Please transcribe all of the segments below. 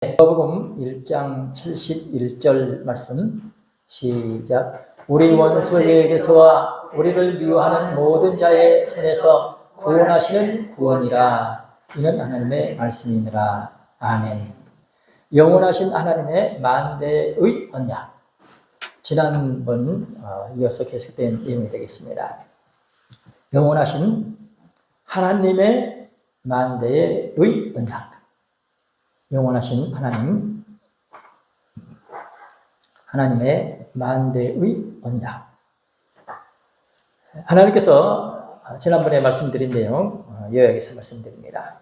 마가복음 1장 71절 말씀 시작. 우리 원수에게서와 우리를 미워하는 모든 자의 손에서 구원하시는 구원이라. 이는 하나님의 말씀이니라. 아멘. 영원하신 하나님의 만대의 언약. 지난번 이어서 계속된 내용이 되겠습니다. 영원하신 하나님의 만대의 언약. 영원하신 하나님의 만대의 언약. 하나님께서 지난번에 말씀드린 내용 요약해서 말씀드립니다.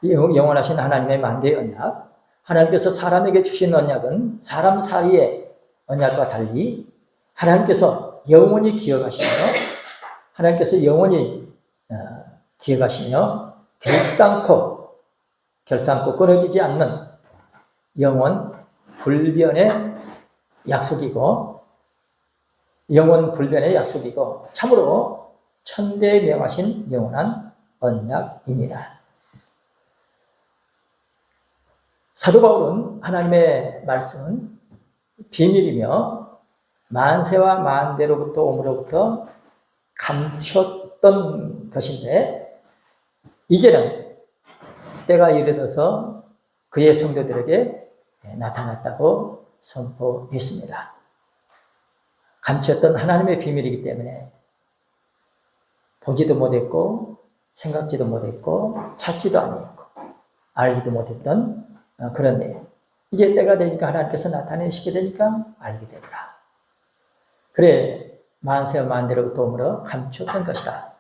영원하신 하나님의 만대의 언약. 하나님께서 사람에게 주신 언약은 사람 사이의 언약과 달리 하나님께서 영원히 기억하시며 하나님께서 영원히 기억하시며 결단코 끊어지지 않는 영원 불변의 약속이고 참으로 천대명하신 영원한 언약입니다. 사도 바울은 하나님의 말씀은 비밀이며 만세와 만대로부터 오므로부터 감췄던 것인데 이제는 때가 이르러서 그의 성도들에게 나타났다고 선포했습니다. 감췄던 하나님의 비밀이기 때문에 보지도 못했고 생각지도 못했고 찾지도 아니었고 알지도 못했던 그런 내용. 이제 때가 되니까 하나님께서 나타내시게 되니까 알게 되더라. 그래 만세와 만대로부터 오므로 감췄던 것이라.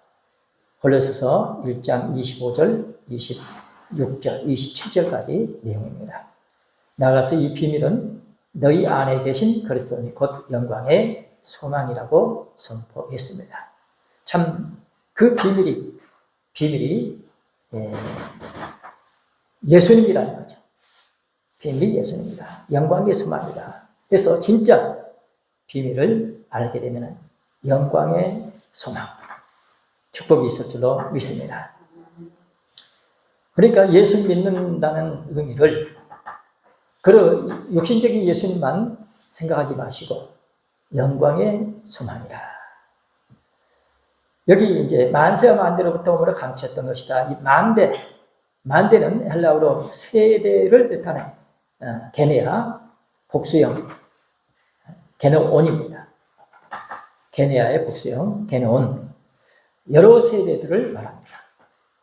골로새서 1장 25절 26절 27절까지 내용입니다. 나가서 이 비밀은 너희 안에 계신 그리스도니 곧 영광의 소망이라고 선포했습니다. 참 그 비밀이 예수님이라는 거죠. 비밀이 예수님이다. 영광의 소망이다. 그래서 진짜 비밀을 알게 되면 영광의 소망, 축복이 있을 줄로 믿습니다. 그러니까 예수 믿는다는 의미를 그런 육신적인 예수님만 생각하지 마시고 영광의 소망이라. 여기 이제 만세와 만대로부터 오므로 감췄던 것이다. 이 만대는 헬라어로 세대를 뜻하는 게네아 복수형 게네온입니다. 게네아의 복수형 게네온. 여러 세대들을 말합니다.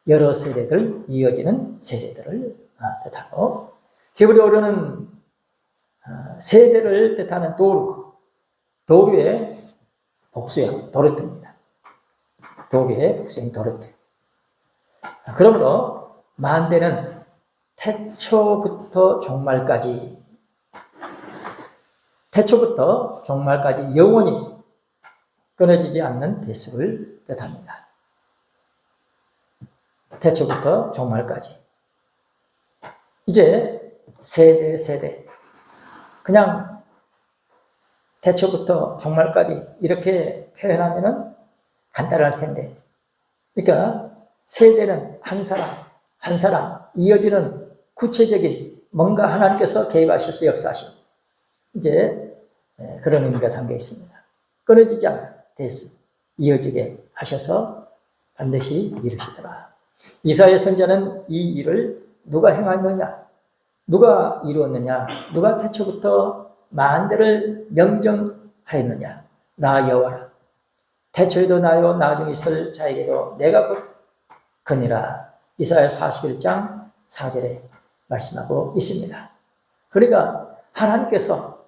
여러 세대들, 이어지는 세대들을 뜻하고 히브리어로는 세대를 뜻하는 도류의 복수형 도르트입니다. 도류의 복수형 도르트. 그러므로 만대는 태초부터 종말까지 영원히 끊어지지 않는 개수를 뜻합니다. 태초부터 종말까지. 이제 세대 그냥 태초부터 종말까지 이렇게 표현하면 간단할 텐데, 그러니까 세대는 한 사람 이어지는 구체적인 뭔가 하나님께서 개입하셔서 역사하신 이제 그런 의미가 담겨 있습니다. 끊어지지 않는 대수 이어지게 하셔서 반드시 이루시더라. 이사야 선지자는 이 일을 누가 행하느냐, 누가 이루었느냐, 누가 태초부터 만대를 명정하였느냐, 나 여호와라. 태초에도 나요 나중에 있을 자에게도 내가 곧 그니라. 이사야 41장 4절에 말씀하고 있습니다. 그러니까 하나님께서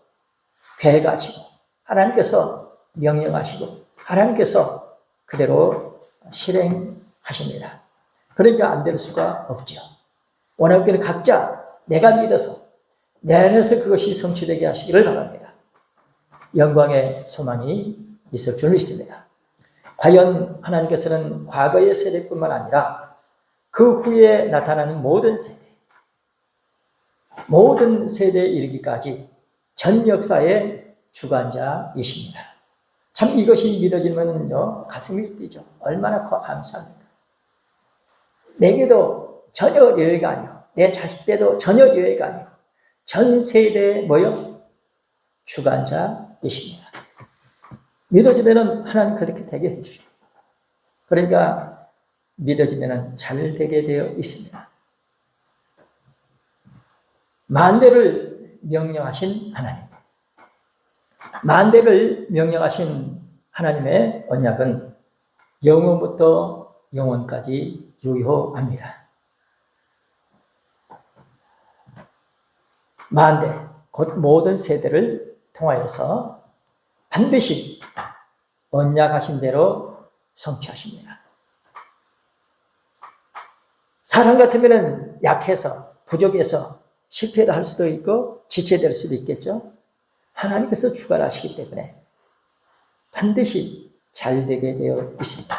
계획하시고 하나님께서 명령하시고 하나님께서 그대로 실행하십니다. 그러니까 안 될 수가 없죠. 원하옵기는 각자 내가 믿어서 내 안에서 그것이 성취되게 하시기를 바랍니다. 영광의 소망이 있을 줄 믿습니다. 과연 하나님께서는 과거의 세대뿐만 아니라 그 후에 나타나는 모든 세대에 이르기까지 전 역사의 주관자이십니다. 참 이것이 믿어지면요 가슴이 뛰죠. 얼마나 감사합니까? 내게도 전혀 예외가 아니고 내 자식 때도 전혀 예외가 아니고 전 세대의 뭐요? 주관자이십니다. 믿어지면은 하나님 그렇게 되게 해주죠. 그러니까 믿어지면은 잘 되게 되어 있습니다. 만대를 명령하신 하나님, 만대를 명령하신 하나님의 언약은 영원부터 영원까지 유효합니다. 만대, 곧 모든 세대를 통하여서 반드시 언약하신 대로 성취하십니다. 사람 같으면 약해서, 부족해서 실패를 할 수도 있고 지체될 수도 있겠죠. 하나님께서 주관하시기 때문에 반드시 잘 되게 되어 있습니다.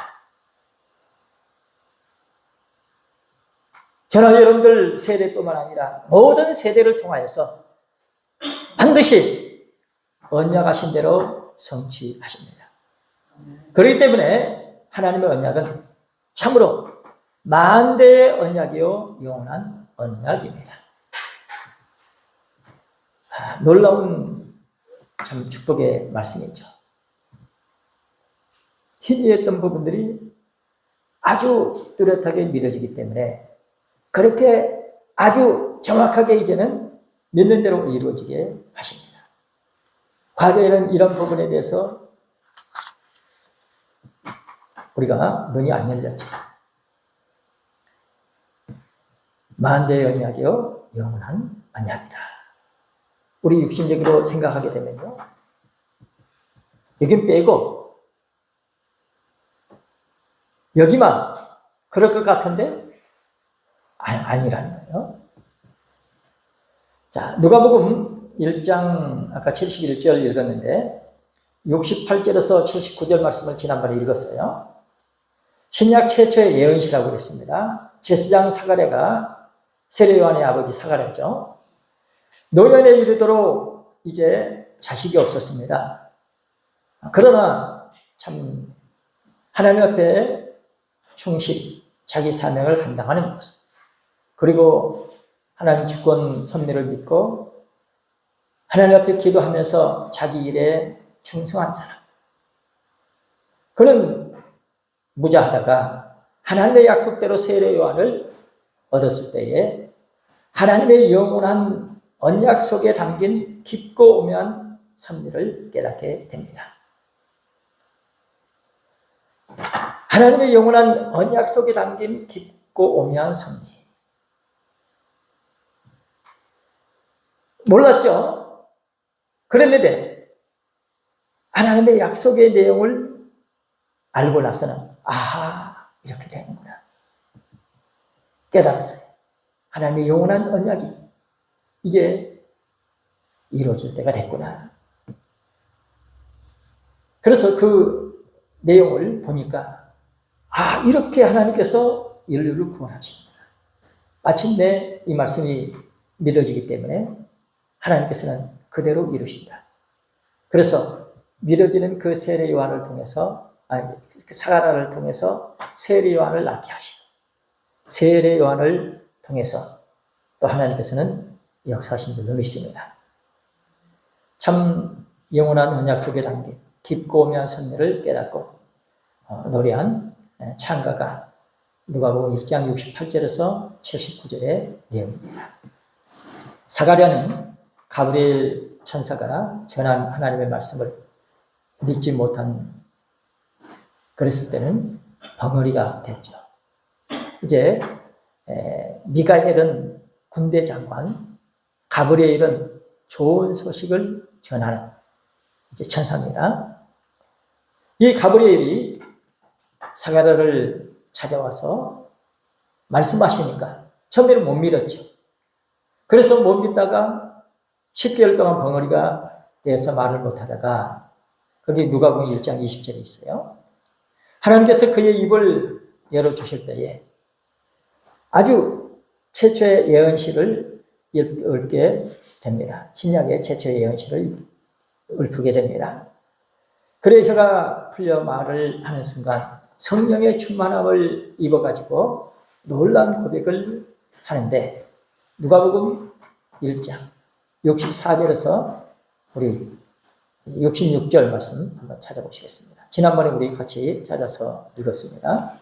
저는 여러분들 세대뿐만 아니라 모든 세대를 통하여서 반드시 언약하신 대로 성취하십니다. 그렇기 때문에 하나님의 언약은 참으로 만대의 언약이요 영원한 언약입니다. 놀라운 참 축복의 말씀이죠. 희미했던 부분들이 아주 뚜렷하게 믿어지기 때문에 그렇게 아주 정확하게 이제는 믿는 대로 이루어지게 하십니다. 과거에는 이런 부분에 대해서 우리가 눈이 안 열렸죠. 만대의 언약이요 영원한 언약이다. 우리 육신적으로 생각하게 되면요, 여긴 빼고 여기만 그럴 것 같은데 아니라는 거예요. 자, 누가복음 1장 아까 71절 읽었는데 68절에서 79절 말씀을 지난번에 읽었어요. 신약 최초의 예언시라고 그랬습니다. 제사장 사가랴가 세례 요한의 아버지 사가랴죠. 노년에 이르도록 이제 자식이 없었습니다. 그러나 참 하나님 앞에 충실히 자기 사명을 감당하는 모습, 그리고 하나님 주권 섭리를 믿고 하나님 앞에 기도하면서 자기 일에 충성한 사람, 그는 무자하다가 하나님의 약속대로 세례 요한을 얻었을 때에 하나님의 영원한 언약 속에 담긴 깊고 오묘한 섭리를 깨닫게 됩니다. 하나님의 영원한 언약 속에 담긴 깊고 오묘한 섭리, 몰랐죠? 그랬는데 하나님의 약속의 내용을 알고 나서는 아하, 이렇게 되는구나 깨달았어요. 하나님의 영원한 언약이 이제 이루어질 때가 됐구나. 그래서 그 내용을 보니까 이렇게 하나님께서 인류를 구원하십니다. 마침내 이 말씀이 믿어지기 때문에 하나님께서는 그대로 이루신다. 그래서 믿어지는 그 세례 요한을 통해서, 사가랴를 통해서 세례 요한을 낳게 하시고, 세례 요한을 통해서 또 하나님께서는 역사하신 줄로 믿습니다. 참 영원한 언약 속에 담긴 깊고 오묘한 섭리를 깨닫고 노래한 찬가가 누가복음 1장 68절에서 79절의 내용입니다. 사가랴는 가브리엘 천사가 전한 하나님의 말씀을 믿지 못한, 그랬을 때는 벙어리가 됐죠. 이제 미가엘은 군대 장관, 가브리엘은 좋은 소식을 전하는 이제 천사입니다. 이 가브리엘이 사가랴를 찾아와서 말씀하시니까 처음에는 못 믿었죠. 그래서 못 믿다가 10개월 동안 벙어리가 되어서 말을 못하다가, 거기 누가복음 1장 20절에 있어요. 하나님께서 그의 입을 열어주실 때에 아주 최초의 예언시를 읽게 됩니다. 신약의 최초의 예언시를 읊게 됩니다. 그래 혀가 풀려 말을 하는 순간 성령의 충만함을 입어가지고 놀라운 고백을 하는데, 누가복음 1장 64절에서 우리 66절 말씀 한번 찾아보시겠습니다. 지난번에 우리 같이 찾아서 읽었습니다.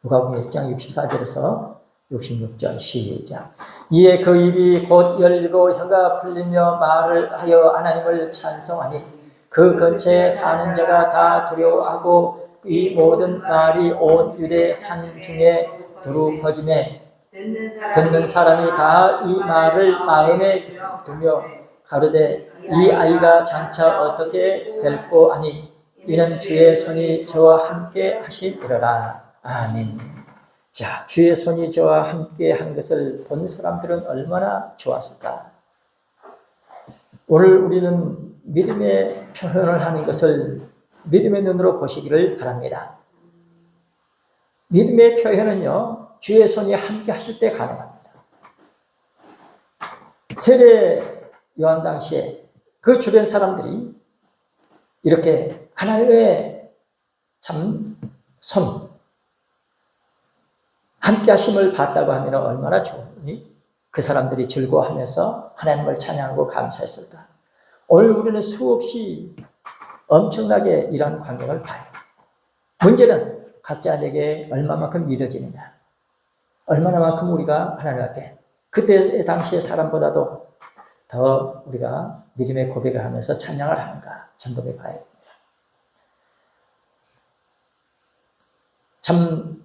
누가복음 1장 64절에서 66절 시작. 이에 그 입이 곧 열리고 혀가 풀리며 말을 하여 하나님을 찬송하니 그 근처에 사는 자가 다 두려워하고 이 모든 말이 온 유대 산 중에 두루 퍼지매 듣는 사람이 다 이 말을 마음에 두며 가로되 이 아이가 장차 어떻게 될꼬 하니 이는 주의 손이 저와 함께 하심이로라. 아멘. 자, 주의 손이 저와 함께 한 것을 본 사람들은 얼마나 좋았을까. 오늘 우리는 믿음의 표현을 하는 것을 믿음의 눈으로 보시기를 바랍니다. 믿음의 표현은요, 주의 손이 함께 하실 때 가능합니다. 세례 요한 당시에 그 주변 사람들이 이렇게 하나님의 참 손, 함께 하심을 봤다고 하면 얼마나 좋으니 그 사람들이 즐거워하면서 하나님을 찬양하고 감사했을까. 오늘 우리는 수없이 엄청나게 이런 광경을 봐요. 문제는 각자에게 얼마만큼 믿어지느냐, 얼마나만큼 우리가 하나님 앞에 그때 당시의 사람보다도 더 우리가 믿음의 고백을 하면서 찬양을 하는가 점검해 봐야 됩니다. 참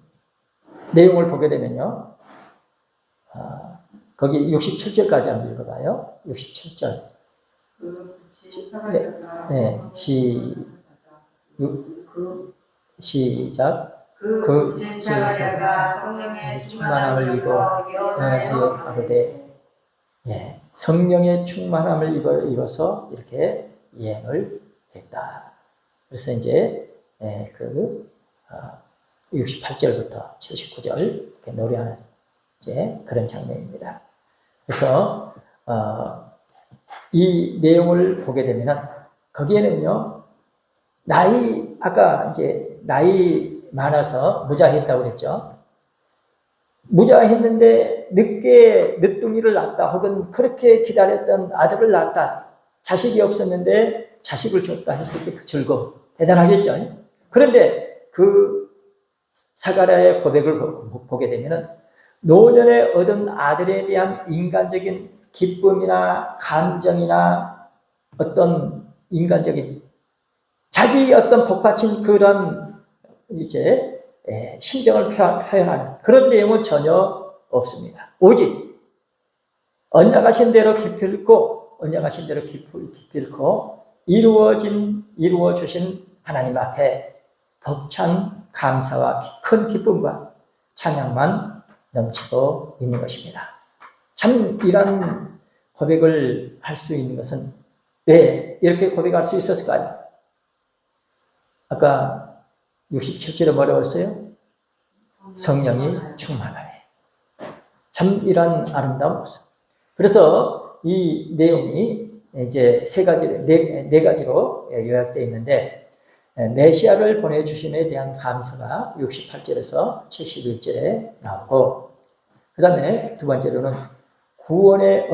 내용을 보게 되면요, 거기 67절까지 한번 읽어봐요. 67절. 네, 시작. 그 제사가 성령의 충만함을 입어 가로되, 예, 성령의 충만함을 입어서 이렇게 예언을 했다. 그래서 이제 68절부터 79절 이렇게 노래하는 이제 그런 장면입니다. 그래서 이 내용을 보게 되면은 거기에는요, 아까 이제 나이 많아서 무자했다고 그랬죠. 무자했는데 늦둥이를 낳았다, 혹은 그렇게 기다렸던 아들을 낳았다, 자식이 없었는데 자식을 줬다 했을 때 그 즐거움 대단하겠죠. 그런데 그 사가랴의 고백을 보게 되면은 노년에 얻은 아들에 대한 인간적인 기쁨이나 감정이나 어떤 인간적인 자기 어떤 복받친 그런 이제 심정을 표현하는 그런 내용은 전혀 없습니다. 오직 언약하신 대로 기필코 이루어 주신 하나님 앞에 벅찬 감사와 큰 기쁨과 찬양만 넘치고 있는 것입니다. 참 이런 고백을 할 수 있는 것은 왜 이렇게 고백할 수 있었을까요? 아까 67절에 뭐라고 했어요? 성령이 충만하네. 참 이런 아름다운 모습. 그래서 이 내용이 이제 네 가지로 요약되어 있는데, 메시아를 보내주심에 대한 감사가 68절에서 71절에 나오고, 그 다음에 두 번째로는 구원의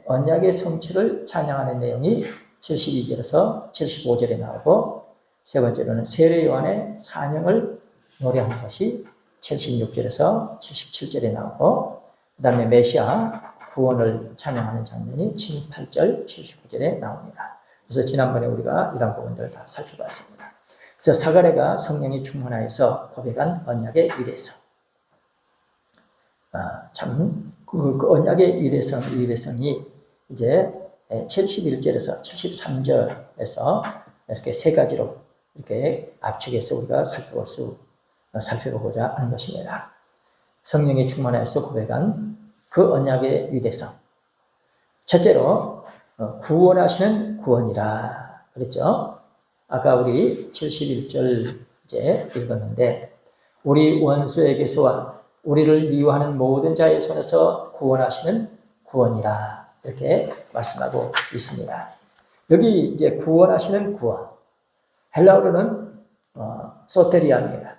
언약의 성취를 찬양하는 내용이 72절에서 75절에 나오고, 세 번째로는 세례 요한의 사명을 노래하는 것이 76절에서 77절에 나오고, 그 다음에 메시아 구원을 찬양하는 장면이 78절, 79절에 나옵니다. 그래서 지난번에 우리가 이런 부분들을 다 살펴봤습니다. 그래서 사가랴가 성령이 충만하여서 고백한 언약의 위대성. 그 언약의 위대성이 이제 71절에서 73절에서 이렇게 세 가지로 이렇게 압축해서 우리가 살펴보고자 하는 것입니다. 성령이 충만하여서 고백한 그 언약의 위대성. 첫째로 구원하시는 구원이라 그랬죠. 아까 우리 71절 이제 읽었는데, 우리 원수에게서와 우리를 미워하는 모든 자의 손에서 구원하시는 구원이라 이렇게 말씀하고 있습니다. 여기 이제 구원하시는 구원, 헬라어로는 소테리아입니다.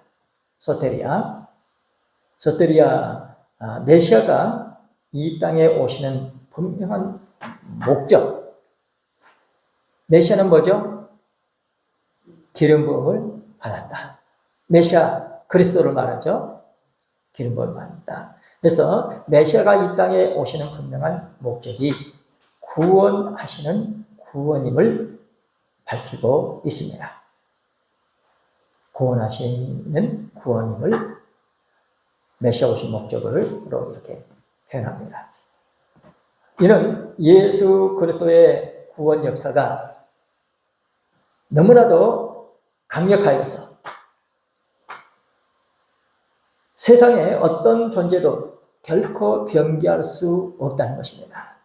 소테리아. 메시아가 이 땅에 오시는 분명한 목적. 메시아는 뭐죠? 기름 부음을 받았다. 메시아 그리스도를 말하죠. 기름 부음을 받았다. 그래서 메시아가 이 땅에 오시는 분명한 목적이 구원하시는 구원임을 밝히고 있습니다. 구원하시는 구원임을 메시아 오신 목적으로 이렇게 표현합니다. 이는 예수 그리스도의 구원 역사가 너무나도 강력하여서 세상에 어떤 존재도 결코 변개할 수 없다는 것입니다.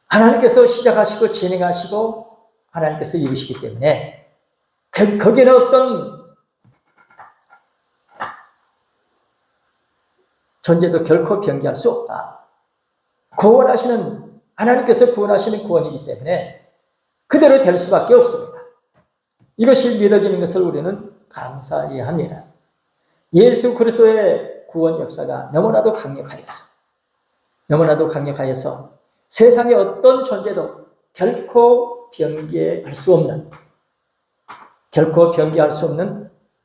하나님께서 시작하시고 진행하시고 하나님께서 이루시기 때문에 거기에는 어떤 존재도 결코 변개할 수 없다. 구원하시는 하나님께서 구원하시는 구원이기 때문에 그대로 될 수밖에 없습니다. 이것이 믿어지는 것을 우리는 감사해야 합니다. 예수 그리스도의 구원 역사가 너무나도 강력하여서 세상의 어떤 존재도 결코 변개할 수 없는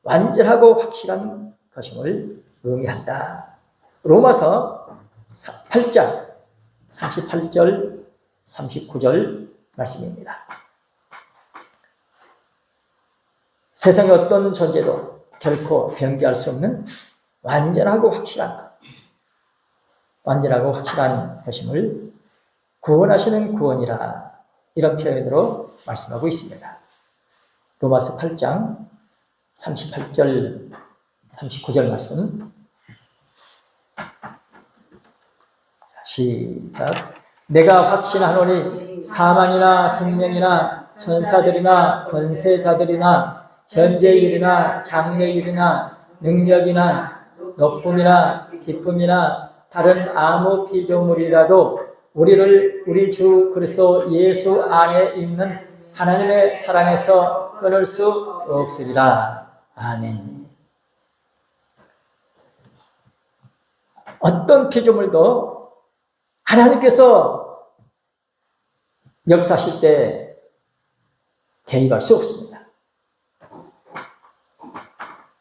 완전하고 확실한 것임을 의미한다. 로마서 8장 38절 39절 말씀입니다. 세상의 어떤 존재도 결코 변개할 수 없는 완전하고 확실한 것임을 구원하시는 구원이라, 이런 표현으로 말씀하고 있습니다. 로마서 8장 38절 39절 말씀 시작. 내가 확신하노니 사망이나 생명이나 천사들이나 권세자들이나 현재 일이나 장래 일이나 능력이나 높음이나 기쁨이나 다른 아무 피조물이라도 우리 주 그리스도 예수 안에 있는 하나님의 사랑에서 끊을 수 없으리라. 아멘. 어떤 피조물도 하나님께서 역사하실 때 개입할 수 없습니다.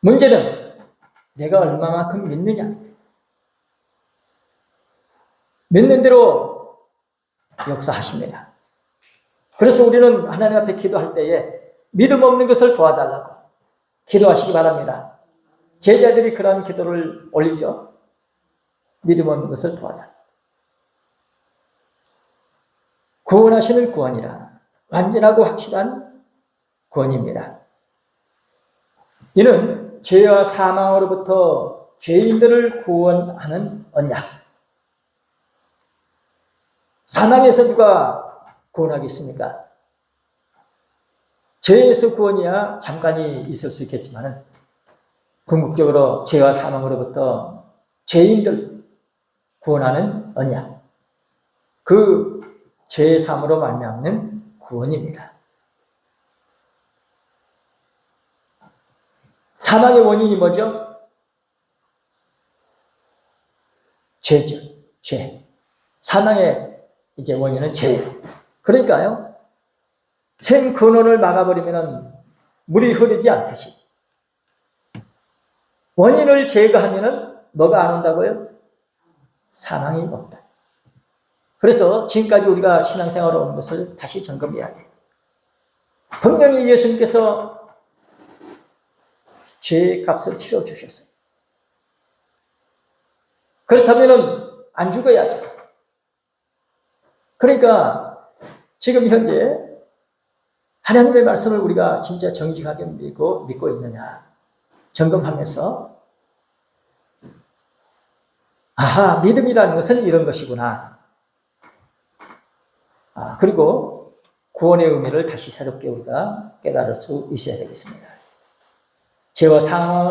문제는 내가 얼마만큼 믿느냐. 믿는 대로 역사하십니다. 그래서 우리는 하나님 앞에 기도할 때에 믿음 없는 것을 도와달라고 기도하시기 바랍니다. 제자들이 그런 기도를 올리죠. 믿음 없는 것을 도와달라. 구원하시는 구원이라 완전하고 확실한 구원입니다. 이는 죄와 사망으로부터 죄인들을 구원하는 언약. 사망에서 누가 구원하겠습니까? 죄에서 구원이야 잠깐이 있을 수 있겠지만 궁극적으로 죄와 사망으로부터 죄인들 구원하는 언약. 그 죄의 삶으로 말미암는 구원입니다. 사망의 원인이 뭐죠? 죄죠. 죄. 사망의 이제 원인은 죄예요. 그러니까요, 생 근원을 막아버리면 물이 흐르지 않듯이 원인을 제거하면 뭐가 안 온다고요? 사망이 없다. 그래서 지금까지 우리가 신앙생활을 온 것을 다시 점검해야 돼요. 분명히 예수님께서 죄의 값을 치러주셨어요. 그렇다면 안 죽어야죠. 그러니까 지금 현재 하나님의 말씀을 우리가 진짜 정직하게 믿고 있느냐 점검하면서, 아하, 믿음이라는 것은 이런 것이구나. 그리고 구원의 의미를 다시 새롭게 우리가 깨달을 수 있어야 되겠습니다. 죄와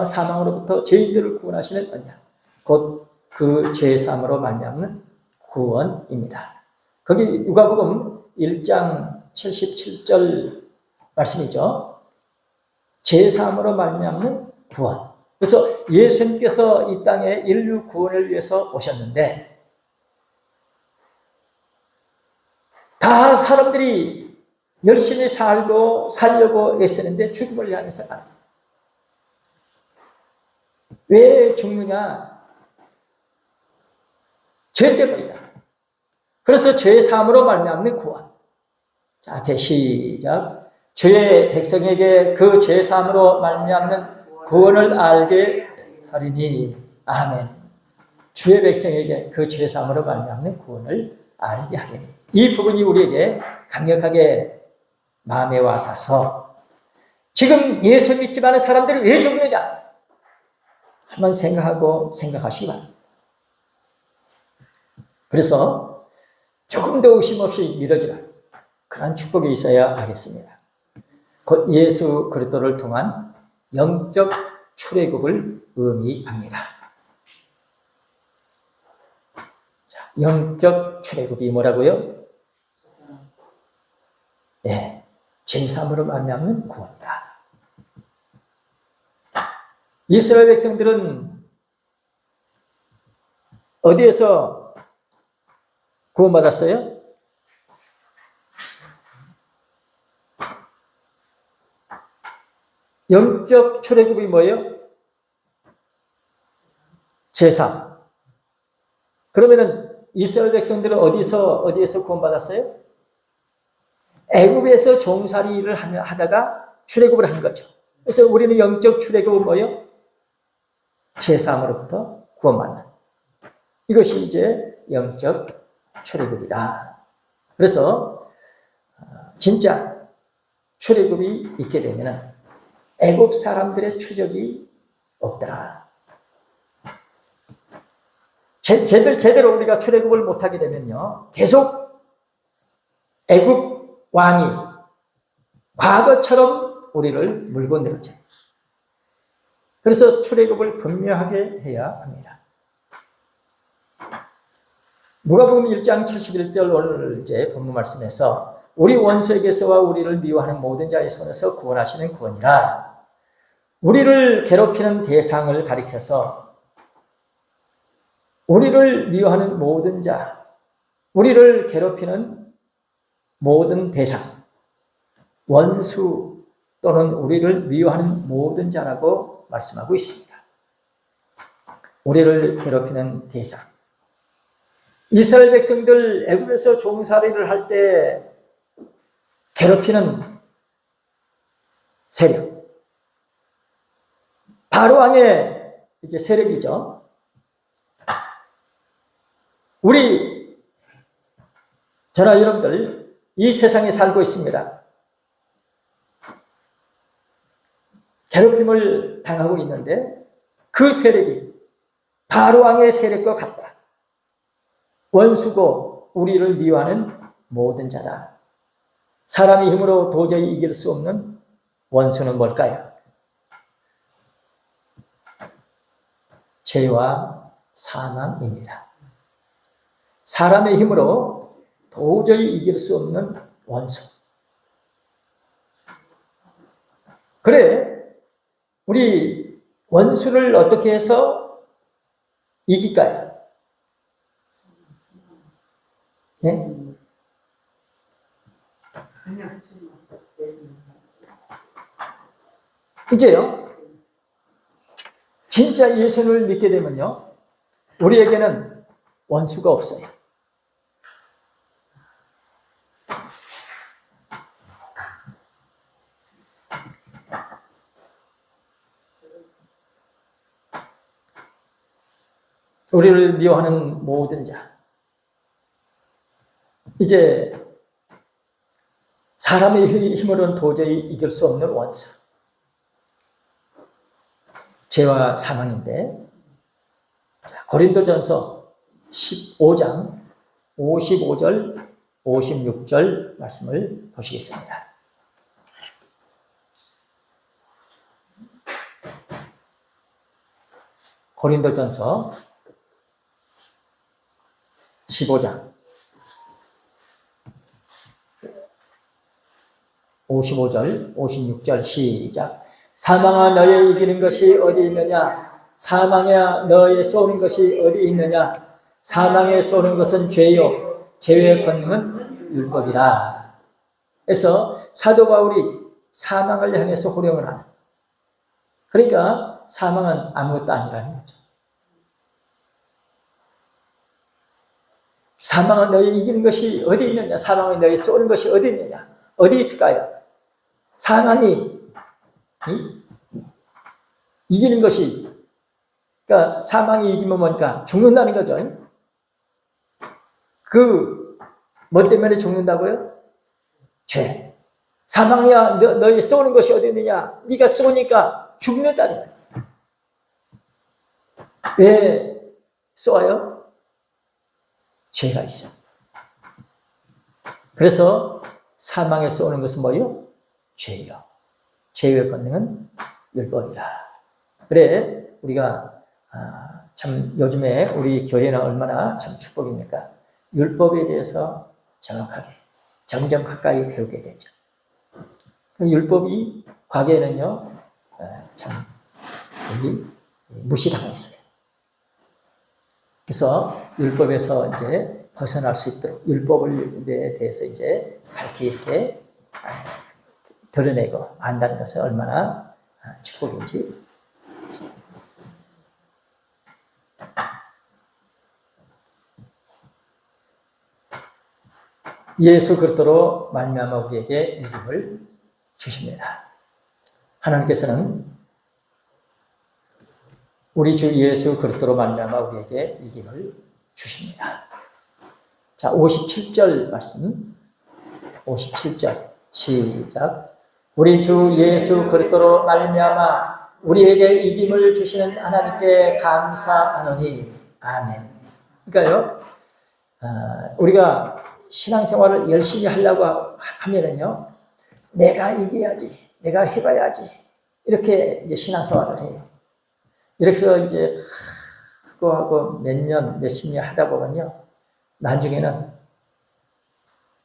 사망으로부터 죄인들을 구원하시는 언약, 곧 그 죄의 사함으로 말미암는 구원입니다. 거기 누가복음 1장 77절 말씀이죠. 죄의 사함으로 말미암는 구원. 그래서 예수님께서 이 땅에 인류 구원을 위해서 오셨는데 다 사람들이 열심히 살려고 애쓰는데 죽음을 향해서 가는 거예요. 왜 죽느냐? 죄 때문이다. 그래서 죄 사함으로 말미암는 구원. 자, 앞에 시작. 주의 백성에게 그 죄 사함으로 말미암는 구원을 알게 하리니. 아멘. 주의 백성에게 그 죄 사함으로 말미암는 구원을 알게 하리니. 이 부분이 우리에게 강력하게 마음에 와 닿아서 지금 예수 믿지 않은 사람들이 왜 죽느냐? 한번 생각하시기 바랍니다. 그래서 조금 더 의심 없이 믿어지라. 그런 축복이 있어야 하겠습니다. 곧 예수 그리스도를 통한 영적 출애굽을 의미합니다. 자, 영적 출애굽이 뭐라고요? 예, 제3으로 말미암는 구원이다. 이스라엘 백성들은 어디에서 구원받았어요? 영적 출애굽이 뭐예요? 제3. 그러면은 이스라엘 백성들은 어디에서 구원받았어요? 애굽에서 종살이를 하다가 출애굽을 한 거죠. 그래서 우리는 영적 출애굽은 뭐예요? 제3으로부터 구원받는. 이것이 이제 영적 출애굽이다. 그래서 진짜 출애굽이 있게 되면은 애굽 사람들의 추적이 없더라. 제대로 우리가 출애굽을 못하게 되면요, 계속 애굽 왕이 과거처럼 우리를 물고 늘어져요. 그래서 출애굽을 분명하게 해야 합니다. 누가복음 1장 71절 오늘 이제 본문 말씀에서 우리 원수에게서와 우리를 미워하는 모든 자의 손에서 구원하시는 구원이라. 우리를 괴롭히는 대상을 가리켜서 우리를 미워하는 모든 자, 우리를 괴롭히는 모든 대상, 원수 또는 우리를 미워하는 모든 자라고 말씀하고 있습니다. 우리를 괴롭히는 대상. 이스라엘 백성들 애굽에서 종살이를 할 때 괴롭히는 세력. 바로 왕의 이제 세력이죠. 우리 저나 여러분들 이 세상에 살고 있습니다. 괴롭힘을 당하고 있는데 그 세력이 바로 왕의 세력과 같다. 원수고 우리를 미워하는 모든 자다. 사람의 힘으로 도저히 이길 수 없는 원수는 뭘까요? 죄와 사망입니다. 사람의 힘으로 도저히 이길 수 없는 원수. 그래, 우리 원수를 어떻게 해서 이길까요? 네? 이제요, 진짜 예수를 믿게 되면요, 우리에게는 원수가 없어요. 우리를 미워하는 모든 자. 이제 사람의 힘으로는 도저히 이길 수 없는 원수. 죄와 사망인데, 고린도전서 15장 55절, 56절 말씀을 보시겠습니다. 고린도전서 15장 55절, 56절 시작. 사망아 너의 이기는 것이 어디 있느냐? 사망아 너의 쏘는 것이 어디 있느냐? 사망에 쏘는 것은 죄요, 죄의 권능은 율법이라. 그래서 사도 바울이 사망을 향해서 호령을 하는, 그러니까 사망은 아무것도 아니라는 거죠. 사망은 너희 이기는 것이 어디 있느냐? 사망은 너희 쏘는 것이 어디 있느냐? 어디 있을까요? 사망이 이기는 것이, 그러니까 사망이 이기면 뭔가 죽는다는 거죠. 뭐 때문에 죽는다고요? 죄. 사망이야, 너희 쏘는 것이 어디 있느냐? 네가 쏘니까 죽는다는 거예요. 왜 쏘아요? 죄가 있어. 그래서 사망에 쏘는 것은 뭐예요? 죄요. 죄의 권능은 율법이라. 그래, 우리가 참 요즘에 우리 교회는 얼마나 참 축복입니까? 율법에 대해서 정확하게, 점점 가까이 배우게 되죠. 그 율법이 과거에는요, 참 무시당했어요. 그래서 율법에서 이제 벗어날 수 있도록 율법에 대해서 이제 밝게 이렇게 드러내고 안다는 것은 얼마나 축복인지. 예수 그리스도로 말미암아 우리에게 이김을 주십니다. 하나님께서는 우리 주 예수 그리스도로 말미암아 우리에게 이김을 주십니다. 자, 57절 말씀. 57절 시작. 우리 주 예수 그리스도로 말미암아 우리에게 이김을 주시는 하나님께 감사하노니. 아멘. 그러니까요, 우리가 신앙생활을 열심히 하려고 하면은요, 내가 이겨야지, 내가 해봐야지, 이렇게 이제 신앙생활을 해요. 이렇게 이제 하고 몇 년, 몇십 년 하다 보면요, 나중에는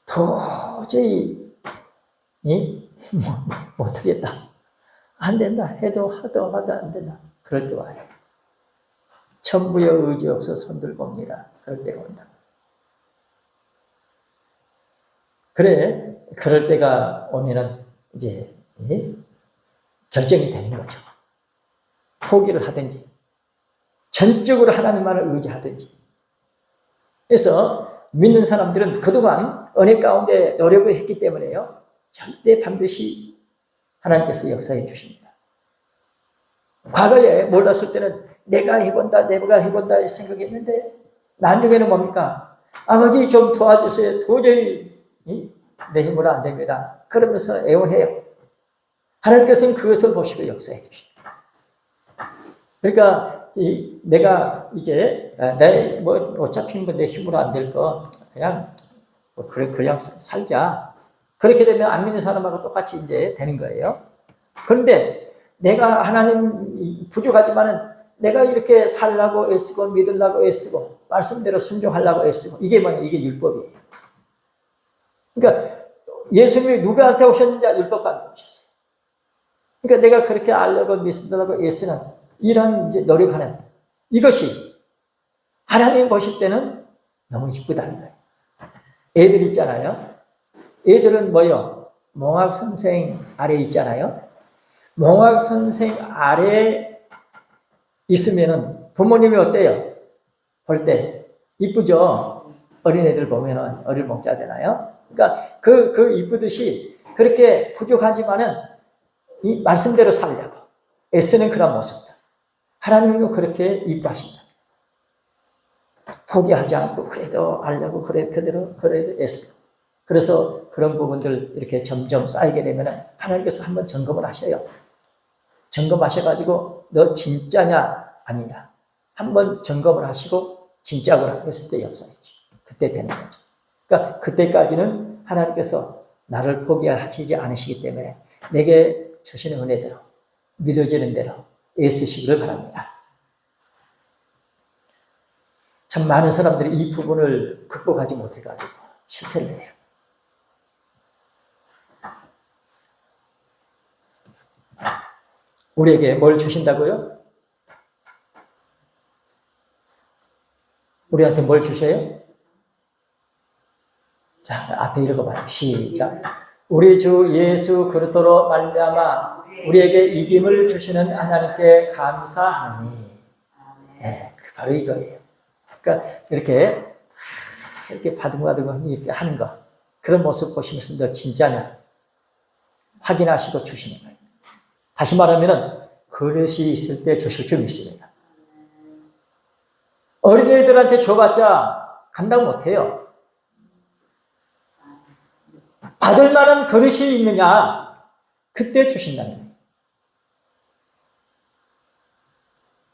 도저히 못하겠다, 안 된다, 해도 안 된다, 그럴 때 와요. 천부의 의지 없어 손들고 옵니다. 그럴 때가 온다. 그래, 그럴 때가 오면은 이제 결정이 되는 거죠. 포기를 하든지 전적으로 하나님만을 의지하든지. 그래서 믿는 사람들은 그동안 은혜 가운데 노력을 했기 때문에요, 절대 반드시 하나님께서 역사해 주십니다. 과거에 몰랐을 때는 내가 해본다 생각했는데, 나중에는 뭡니까? 아버지 좀 도와주세요. 도저히 내 힘으로 안 됩니다. 그러면서 애원해요. 하나님께서는 그것을 보시고 역사해 주십니다. 그러니까 내가 이제 어차피 내 힘으로 안 될 거 그냥 그냥 살자. 그렇게 되면 안 믿는 사람하고 똑같이 이제 되는 거예요. 그런데 내가 하나님 부족하지만은 내가 이렇게 살라고 애쓰고 믿으려고 애쓰고 말씀대로 순종하려고 애쓰고, 이게 뭐냐? 이게 율법이에요. 그러니까 예수님이 누구한테 오셨는지 율법가한테 오셨어요. 그러니까 내가 그렇게 알려고 믿으려고 애쓰는 이런 이제 노력하는 이것이 하나님 보실 때는 너무 기쁘다는 거예요. 애들 있잖아요. 애들은 뭐요? 몽학 선생 아래 있잖아요. 몽학 선생 아래 있으면은 부모님이 어때요? 볼 때 이쁘죠? 어린애들 보면은 어릴몽짜잖아요. 그러니까 그 이쁘듯이 그렇게 부족하지만은 이 말씀대로 살려고 애쓰는 그런 모습들. 하나님도 그렇게 이뻐하신다. 포기하지 않고 그래도 알려고 그래도 애쓰고. 그래서 그런 부분들 이렇게 점점 쌓이게 되면은 하나님께서 한번 점검을 하셔요. 점검하셔가지고 너 진짜냐 아니냐 한번 점검을 하시고 진짜로 했을 때 역사해 주시고 그때 되는 거죠. 그러니까 그때까지는 하나님께서 나를 포기하시지 않으시기 때문에 내게 주시는 은혜대로 믿어지는 대로 애쓰시기를 바랍니다. 참 많은 사람들이 이 부분을 극복하지 못해가지고 실패를 해요. 우리에게 뭘 주신다고요? 우리한테 뭘 주셔요? 자, 앞에 읽어봐요. 시작. 우리 주 예수 그리스도로 말미암아 우리에게 이김을 주시는 하나님께 감사하니. 네, 바로 이거예요. 그러니까 이렇게 바둥바둥 이렇게 하는 거, 그런 모습 보시면서 너 진짜냐 확인하시고 주시는 거예요. 다시 말하면은 그릇이 있을 때 주실 줄 믿습니다. 어린애들한테 줘봤자 감당 못해요. 받을 만한 그릇이 있느냐, 그때 주신다는 거예요.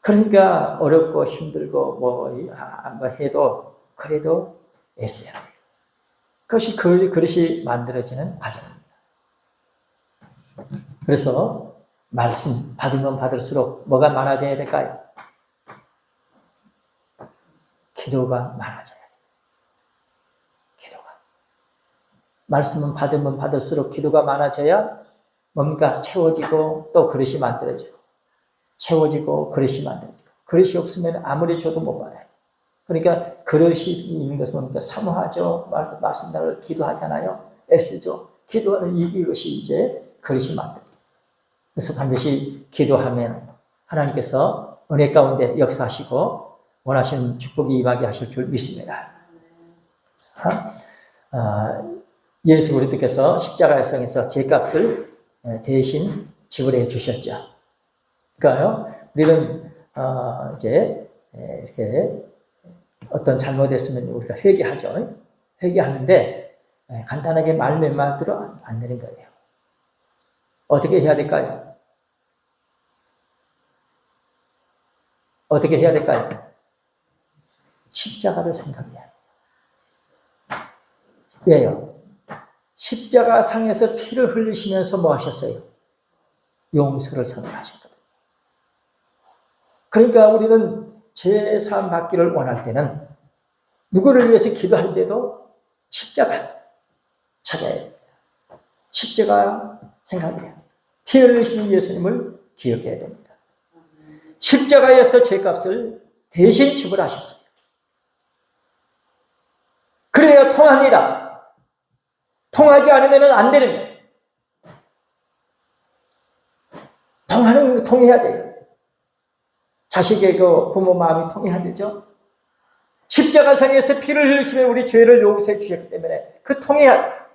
그러니까 어렵고 힘들고 뭐 해도 그래도 애써야 돼요. 그것이 그릇이 만들어지는 과정입니다. 그래서 말씀 받으면 받을수록 뭐가 많아져야 될까요? 기도가 많아져야 돼요. 기도가. 말씀은 받으면 받을수록 기도가 많아져야 뭔가 채워지고 또 그릇이 만들어지고, 채워지고 그릇이 만들어지고. 그릇이 없으면 아무리 줘도 못 받아요. 그러니까 그릇이 있는 것은 뭡니까? 사모하죠. 말씀대로 기도하잖아요. 애쓰죠. 기도하는 이것이 이제 그릇이 만들어져요. 그래서 반드시 기도하면 하나님께서 은혜 가운데 역사하시고 원하시는 축복이 임하게 하실 줄 믿습니다. 자, 예수 그리스도께서 십자가에서 죄값을 대신 지불해 주셨죠. 그러니까요, 우리는 이제 이렇게 어떤 잘못했으면 우리가 회개하죠. 회개하는데 간단하게 말 몇 마디로 안 되는 거예요. 어떻게 해야 될까요? 어떻게 해야 될까요? 십자가를 생각해야 돼요. 왜요? 십자가 상에서 피를 흘리시면서 뭐 하셨어요? 용서를 선언하셨거든요. 그러니까 우리는 죄사함 받기를 원할 때는 누구를 위해서 기도할 때도 십자가 찾아야 됩니다. 십자가 생각해야 돼요. 피 흘리시는 예수님을 기억해야 됩니다. 십자가에서 죄값을 대신 지불하셨어요. 그래야 통합니다. 통하지 않으면 안 되는 거예요. 통해야 돼요. 자식의 부모 마음이 통해야 되죠. 십자가상에서 피를 흘리시며 우리 죄를 용서해 주셨기 때문에 그 통해야 돼요.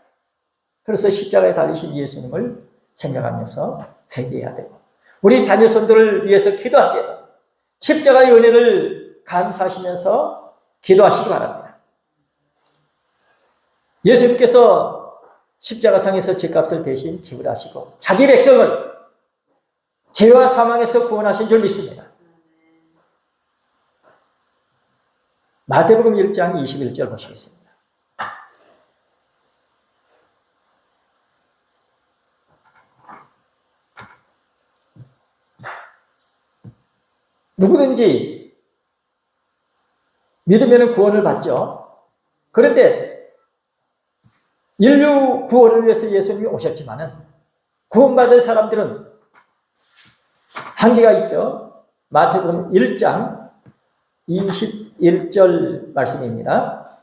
그래서 십자가에 달리신 예수님을 생각하면서 회개해야 되고, 우리 자녀손들을 위해서 기도할 때도 십자가의 은혜를 감사하시면서 기도하시기 바랍니다. 예수님께서 십자가상에서 죄값을 대신 지불하시고 자기 백성을 죄와 사망에서 구원하신 줄 믿습니다. 마태복음 1장 21절 보시겠습니다. 누구든지 믿으면 구원을 받죠. 그런데 인류 구원을 위해서 예수님이 오셨지만은 구원받은 사람들은 한계가 있죠. 마태복음 1장 21절 말씀입니다.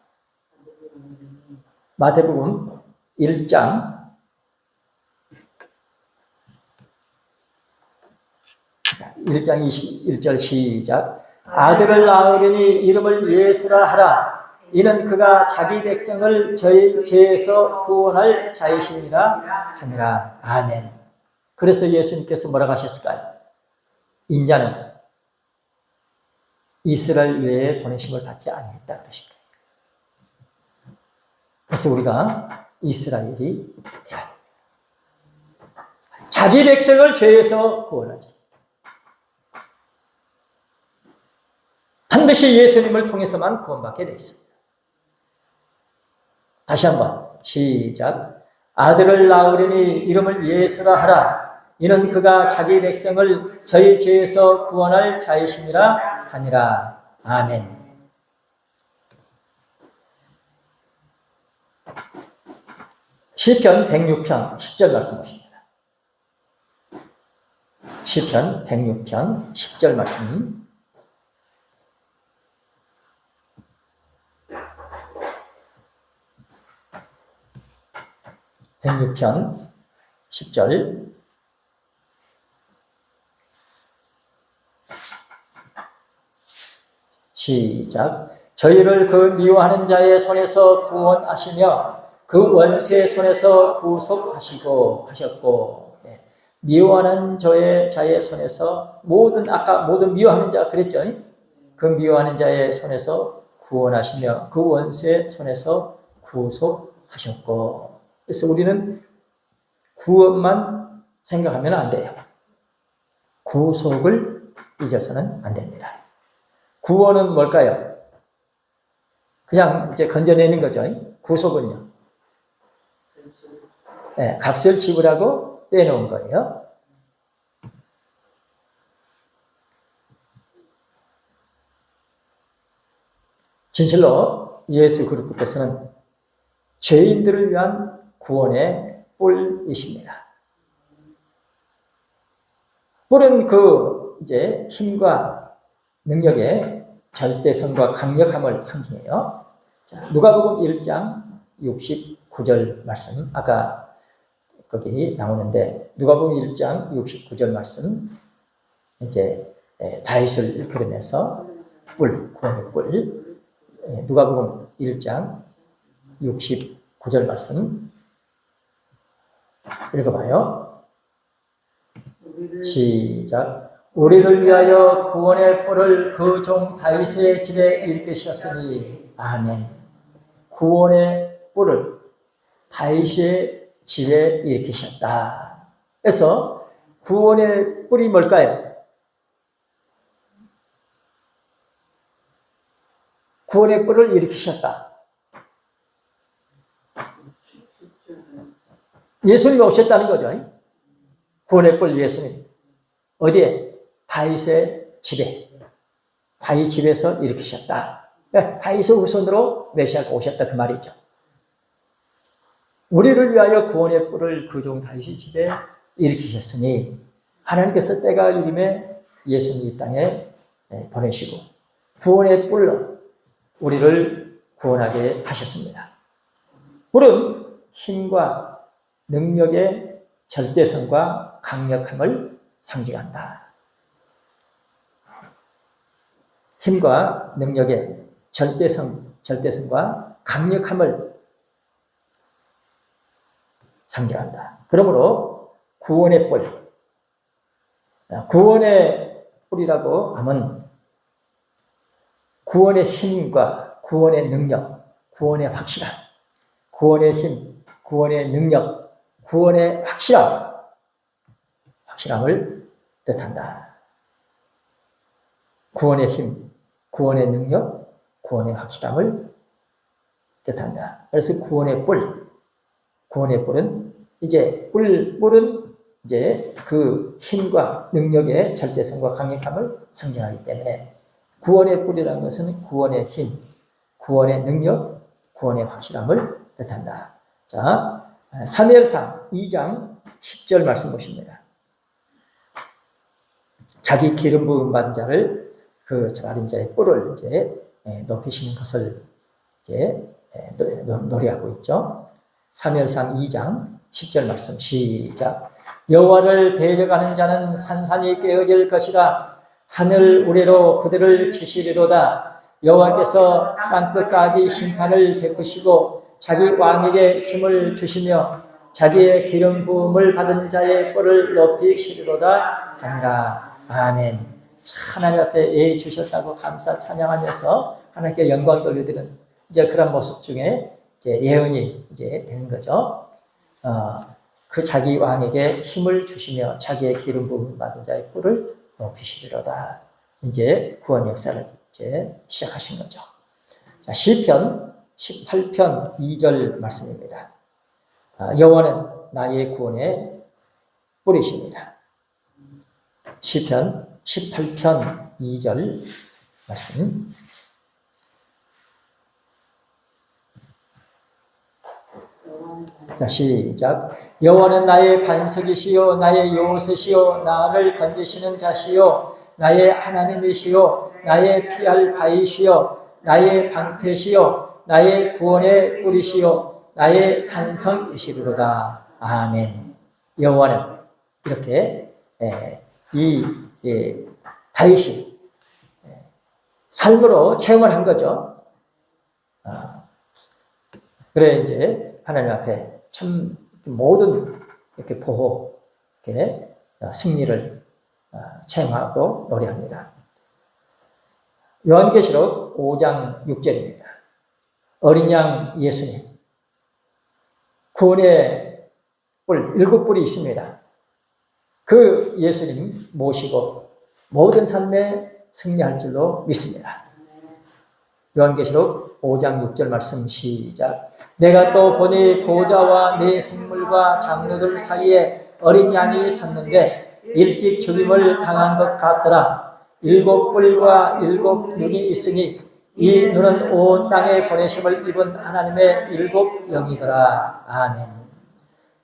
마태복음 1장 21절 시작. 아들을 낳으려니 이름을 예수라 하라. 이는 그가 자기 백성을 저희 죄에서 구원할 자이시니라 하니라. 아멘. 그래서 예수님께서 뭐라고 하셨을까요? 인자는 이스라엘 외에 보내심을 받지 아니했다 그러신 거예요. 그래서 우리가 이스라엘이 되어야 됩니다. 자기 백성을 죄에서 구원하지. 반드시 예수님을 통해서만 구원받게 되어 있습니다. 다시 한번 시작. 아들을 낳으려니 이름을 예수라 하라. 이는 그가 자기 백성을 저희 죄에서 구원할 자이심이라 하니라. 아멘. 시편 106편 10절 말씀 보십니다. 시편 106편 10절 말씀. (106편) 10절. 시작. 저희를 그 미워하는 자의 손에서 구원하시며 그 원수의 손에서 구속하시고 하셨고. 네. 미워하는 자의 손에서 아까 모든 미워하는 자 그랬죠? 그 미워하는 자의 손에서 구원하시며 그 원수의 손에서 구속하셨고. 그래서 우리는 구원만 생각하면 안 돼요. 구속을 잊어서는 안 됩니다. 구원은 뭘까요? 그냥 이제 건져내는 거죠. 구속은요. 네, 값을 지불하고 빼놓은 거예요. 진실로 예수 그리스도께서는 죄인들을 위한 구원의 뿔이십니다. 뿔은 이제 힘과 능력의 절대성과 강력함을 상징해요. 자, 누가복음 1장 69절 말씀, 아까 거기 나오는데 누가복음 1장 69절 말씀, 이제 다윗을 일컬으면서 구원의 뿔. 누가복음 1장 69절 말씀 읽어봐요. 시작. 우리를 위하여 구원의 뿔을 그 종 다윗의 집에 일으키셨으니. 아멘. 구원의 뿔을 다윗의 집에 일으키셨다. 그래서 구원의 뿔이 뭘까요? 구원의 뿔을 일으키셨다. 예수님이 오셨다는 거죠. 구원의 뿔 예수님. 어디에? 다윗의 집에. 다윗 집에서 일으키셨다. 그러니까 다윗의 후손으로 메시아가 오셨다 그 말이죠. 우리를 위하여 구원의 뿔을 그 종 다윗의 집에 일으키셨으니 하나님께서 때가 이름에 예수님 이 땅에 보내시고 구원의 뿔로 우리를 구원하게 하셨습니다. 뿔은 힘과 능력의 절대성과 강력함을 상징한다. 힘과 능력의 절대성과 강력함을 상징한다. 그러므로 구원의 뿔이라고 하면 구원의 힘과 구원의 능력, 구원의 확실함, 구원의 힘, 구원의 능력, 구원의 확실함을 뜻한다. 구원의 힘, 구원의 능력, 구원의 확실함을 뜻한다. 그래서 구원의 뿔은 뿔은 이제 그 힘과 능력의 절대성과 강력함을 상징하기 때문에 구원의 뿔이라는 것은 구원의 힘, 구원의 능력, 구원의 확실함을 뜻한다. 자, 사무엘상 2장 10절 말씀 보십니다. 자기 기름 부음 받은 자를 그 어린 자의 뿔을 이제 높이시는 것을 이제 노래하고 있죠. 사무엘상 2장 10절 말씀 시작. 여호와를 대적하는 자는 산산이 깨어질 것이라. 하늘 우레로 그들을 치시리로다. 여호와께서 땅끝까지 심판을 베푸시고 자기 왕에게 힘을 주시며 자기의 기름 부음을 받은 자의 뿔을 높이시리로다 하니라. 아멘. 하나님 앞에 예의 주셨다고 감사 찬양하면서 하나님께 영광 돌려드리는 이제 그런 모습 중에 이제 예언이 이제 되는 거죠. 그 자기 왕에게 힘을 주시며 자기의 기름 부음 받은 자의 뿔을 높이시리로다. 이제 구원 역사를 이제 시작하신 거죠. 자, 시편 18편 2절 말씀입니다. 여호와는 나의 구원의 뿔이십니다. 시편 18편 2절 말씀. 자, 시작. 여호와는 나의 반석이시요 나의 요새시요 나를 건지시는 자시요 나의 하나님이시요 나의 피할 바위시요 나의 방패시요 나의 구원의 뿌리시요 나의 산성이시로다. 아멘. 여호와는 이렇게 이 다윗이 삶으로 체험을 한 거죠. 그래 이제 하나님 앞에 참 모든 이렇게 보호, 이렇게 승리를 체험하고 노래합니다. 요한계시록 5장 6절입니다. 어린 양 예수님, 구원의 뿔, 7뿔이 있습니다. 그 예수님 모시고 모든 삶에 승리할 줄로 믿습니다. 요한계시록 5장 6절 말씀 시작. 내가 또 보니 보좌와 네 생물과 장로들 사이에 어린 양이 섰는데 일찍 죽임을 당한 것 같더라. 7뿔과 7눈이 있으니 이 눈은 온 땅에 보내심을 입은 하나님의 7영이더라. 아멘.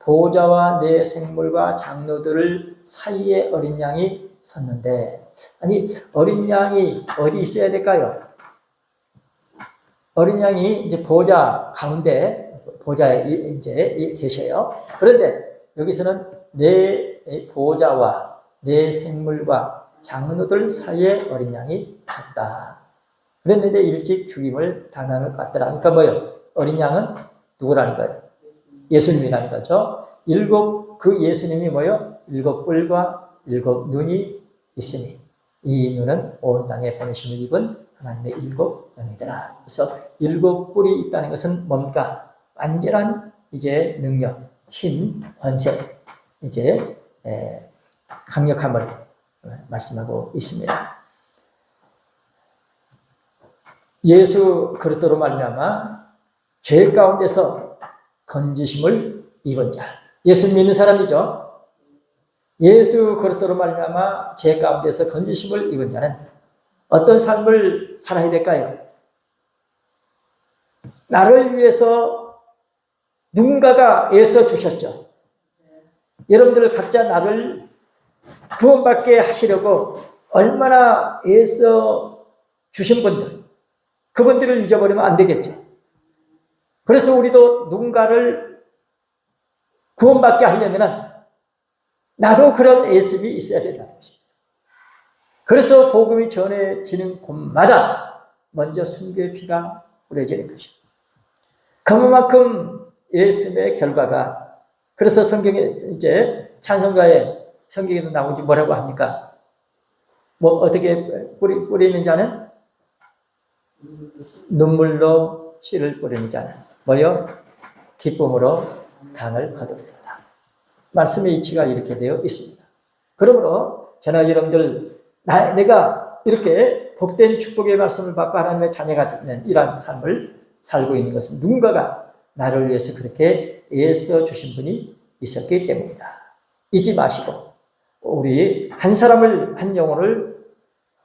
보좌와 네 생물과 장로들 사이에 어린 양이 섰는데, 아니 어린 양이 어디 있어야 될까요? 어린 양이 이제 보좌 가운데 보좌에 이제 계셔요. 그런데 여기서는 네 보좌와 네 생물과 장로들 사이에 어린 양이 섰다. 그랬는데 일찍 죽임을 당하는 것 같더라. 그러니까 뭐요? 어린 양은 누구라는 거예요? 예수님이라는 거죠. 그 예수님이 뭐요? 7뿔과 7눈이 있으니 이 눈은 온 땅에 보내심을 입은 하나님의 7영이더라. 그래서 7뿔이 있다는 것은 뭡니까? 완전한 이제 능력, 힘, 권세, 이제 강력함을 말씀하고 있습니다. 예수 그리스도로 말미암아 죄 가운데서 건지심을 입은 자, 예수 믿는 사람이죠. 예수 그리스도로 말미암아 죄 가운데서 건지심을 입은 자는 어떤 삶을 살아야 될까요? 나를 위해서 누군가가 애써 주셨죠. 여러분들 각자 나를 구원받게 하시려고 얼마나 애써 주신 분들, 그분들을 잊어버리면 안 되겠죠. 그래서 우리도 누군가를 구원받게 하려면 나도 그런 애씀이 있어야 된다는 것입니다. 그래서 복음이 전해지는 곳마다 먼저 순교의 피가 뿌려지는 것입니다. 그만큼 애씀의 결과가, 그래서 성경에 이제 찬송가에 성경에도 나오지 뭐라고 합니까? 뭐 어떻게 뿌리는 자는 눈물로 씨를 뿌리는 자는 뭐요? 기쁨으로 당을 거두리로다. 말씀의 이치가 이렇게 되어 있습니다. 그러므로 저는 여러분들 내가 이렇게 복된 축복의 말씀을 받고 하나님의 자녀가 되는 이러한 삶을 살고 있는 것은 누군가가 나를 위해서 그렇게 애써 주신 분이 있었기 때문이다. 잊지 마시고 우리 한 사람을, 한 영혼을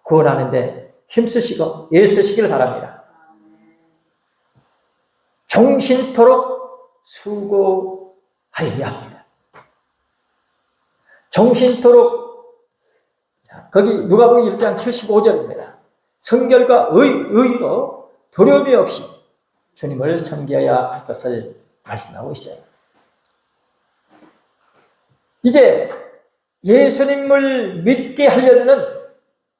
구원하는데 힘쓰시고 애쓰시길 바랍니다. 종신토록 수고하여야 합니다. 종신토록, 거기 누가복음 1장 75절입니다. 성결과 의로 두려움이 없이 주님을 섬겨야 할 것을 말씀하고 있어요. 이제 예수님을 믿게 하려면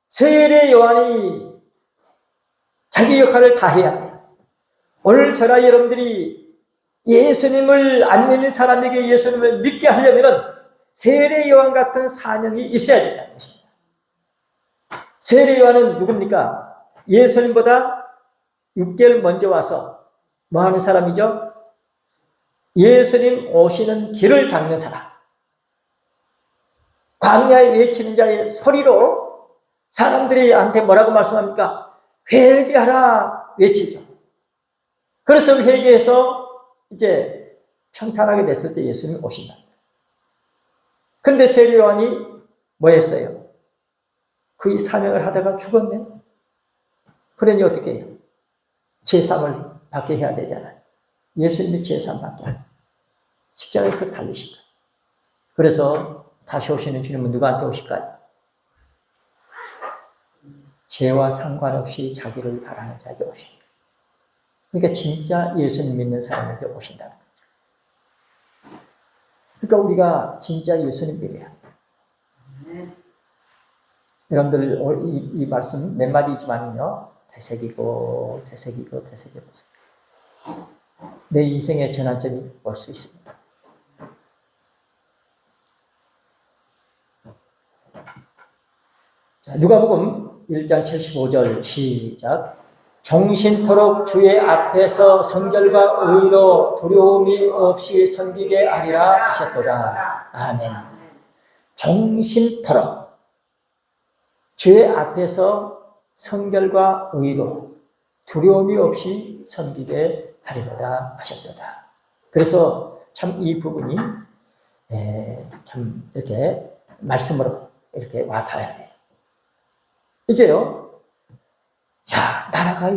세례 요한이 자기 역할을 다 해야 해요. 오늘 저나 여러분들이 예수님을 안 믿는 사람에게 예수님을 믿게 하려면 세례 요한 같은 사명이 있어야 된다는 것입니다. 세례 요한은 누굽니까? 예수님보다 6개월 먼저 와서 뭐 하는 사람이죠? 예수님 오시는 길을 닦는 사람. 광야에 외치는 자의 소리로 사람들이한테 뭐라고 말씀합니까? 회개하라 외치죠. 그래서 회개해서 이제 평탄하게 됐을 때 예수님이 오신다. 그런데 세례 요한이 뭐 했어요? 그 사명을 하다가 죽었네. 그러니 어떻게 해요? 제사함을 받게 해야 되잖아요. 예수님이 제사함 받게 하요. 십자가에 그렇게 달리신 거예요. 그래서 다시 오시는 주님은 누구한테 오실까요? 죄와 상관없이 자기를 바라는 자에게 오십니다. 그러니까 진짜 예수님 믿는 사람에게 오신다는 거죠. 그러니까 우리가 진짜 예수님 믿어야 돼요. 여러분들 이 말씀 몇 마디지만요, 되새기고 보세요. 내 인생의 전환점이 올 수 있습니다. 자, 누가복음 1장 75절 시작. 종신토록 주의 앞에서 성결과 의로 두려움이 없이 섬기게 하리라 하셨도다. 아멘. 종신토록 주의 앞에서 성결과 의로 두려움이 없이 섬기게 하리로다 하셨도다. 그래서 참 이 부분이 참 이렇게 말씀으로 이렇게 와닿아야 돼요. 이제요, 야, 나라가